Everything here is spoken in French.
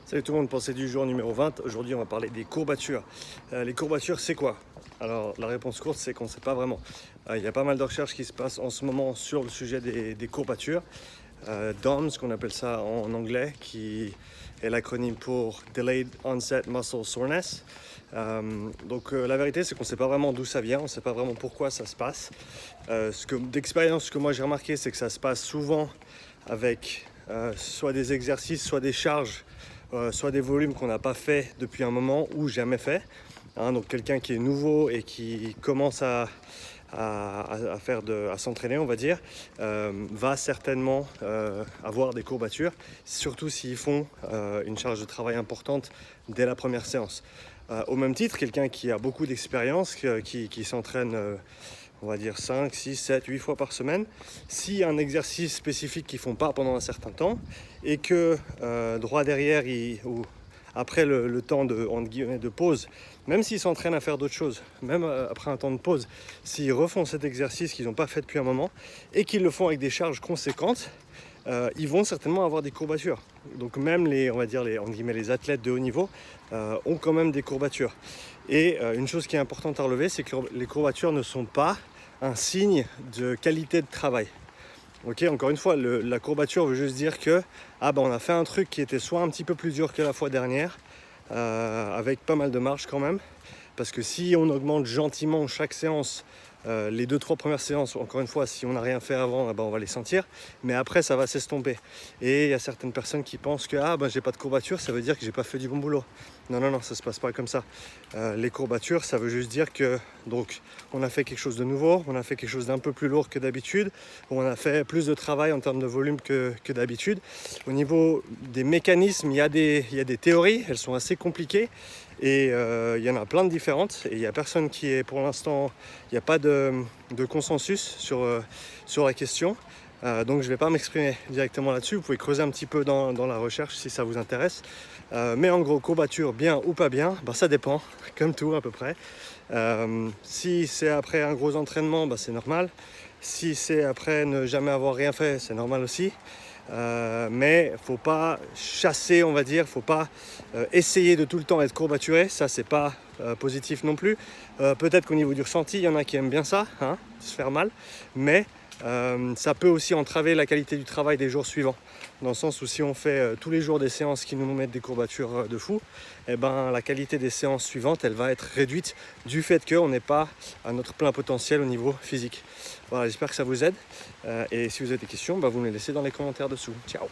Salut tout le monde, pensée du jour numéro 20. Aujourd'hui, on va parler des courbatures. Les courbatures, c'est quoi? Alors, la réponse courte, c'est qu'on ne sait pas vraiment. Il y a pas mal de recherches qui se passent en ce moment sur le sujet des courbatures. DOMS, qu'on appelle ça en anglais, qui est l'acronyme pour Delayed Onset Muscle Soreness. La vérité, c'est qu'on ne sait pas vraiment d'où ça vient, on ne sait pas vraiment pourquoi ça se passe. D'expérience, ce que moi j'ai remarqué, c'est que ça se passe souvent avec soit des exercices, soit des charges, soit des volumes qu'on n'a pas fait depuis un moment ou jamais fait. Donc quelqu'un qui est nouveau et qui commence à s'entraîner, on va dire, va certainement avoir des courbatures, surtout s'ils font une charge de travail importante dès la première séance. Au même titre, quelqu'un qui a beaucoup d'expérience, qui s'entraîne on va dire 5, 6, 7, 8 fois par semaine, si un exercice spécifique qu'ils ne font pas pendant un certain temps et que droit derrière ou après le temps de pause, même s'ils s'entraînent à faire d'autres choses, même après un temps de pause, s'ils refont cet exercice qu'ils n'ont pas fait depuis un moment et qu'ils le font avec des charges conséquentes, ils vont certainement avoir des courbatures. Donc même les athlètes de haut niveau ont quand même des courbatures. Et une chose qui est importante à relever, c'est que les courbatures ne sont pas un signe de qualité de travail. Encore une fois, la courbature veut juste dire que on a fait un truc qui était soit un petit peu plus dur que la fois dernière, avec pas mal de marge quand même, parce que si on augmente gentiment chaque séance, les 2-3 premières séances, encore une fois, si on n'a rien fait avant, on va les sentir, mais après ça va s'estomper. Et il y a certaines personnes qui pensent que j'ai pas de courbature, ça veut dire que j'ai pas fait du bon boulot. Non, ça se passe pas comme ça. Les courbatures, ça veut juste dire que on a fait quelque chose de nouveau, on a fait quelque chose d'un peu plus lourd que d'habitude, on a fait plus de travail en termes de volume que d'habitude. Au niveau des mécanismes, il y a des théories, elles sont assez compliquées. Et il y en a plein de différentes et il n'y a personne qui est pour l'instant, il n'y a pas de consensus sur la question. Donc je ne vais pas m'exprimer directement là-dessus, vous pouvez creuser un petit peu dans la recherche si ça vous intéresse. Mais en gros, courbature bien ou pas bien, ça dépend, comme tout à peu près. Si c'est après un gros entraînement, c'est normal. Si c'est après ne jamais avoir rien fait, c'est normal aussi. Mais faut pas chasser, on va dire, faut pas essayer de tout le temps être courbaturé, ça c'est pas positif non plus. Peut-être qu'au niveau du ressenti, il y en a qui aiment bien ça, se faire mal, mais ça peut aussi entraver la qualité du travail des jours suivants, dans le sens où si on fait tous les jours des séances qui nous mettent des courbatures de fou, la qualité des séances suivantes, elle va être réduite du fait qu'on n'est pas à notre plein potentiel au niveau physique. Voilà, j'espère que ça vous aide, et si vous avez des questions, vous me les laissez dans les commentaires dessous. Ciao.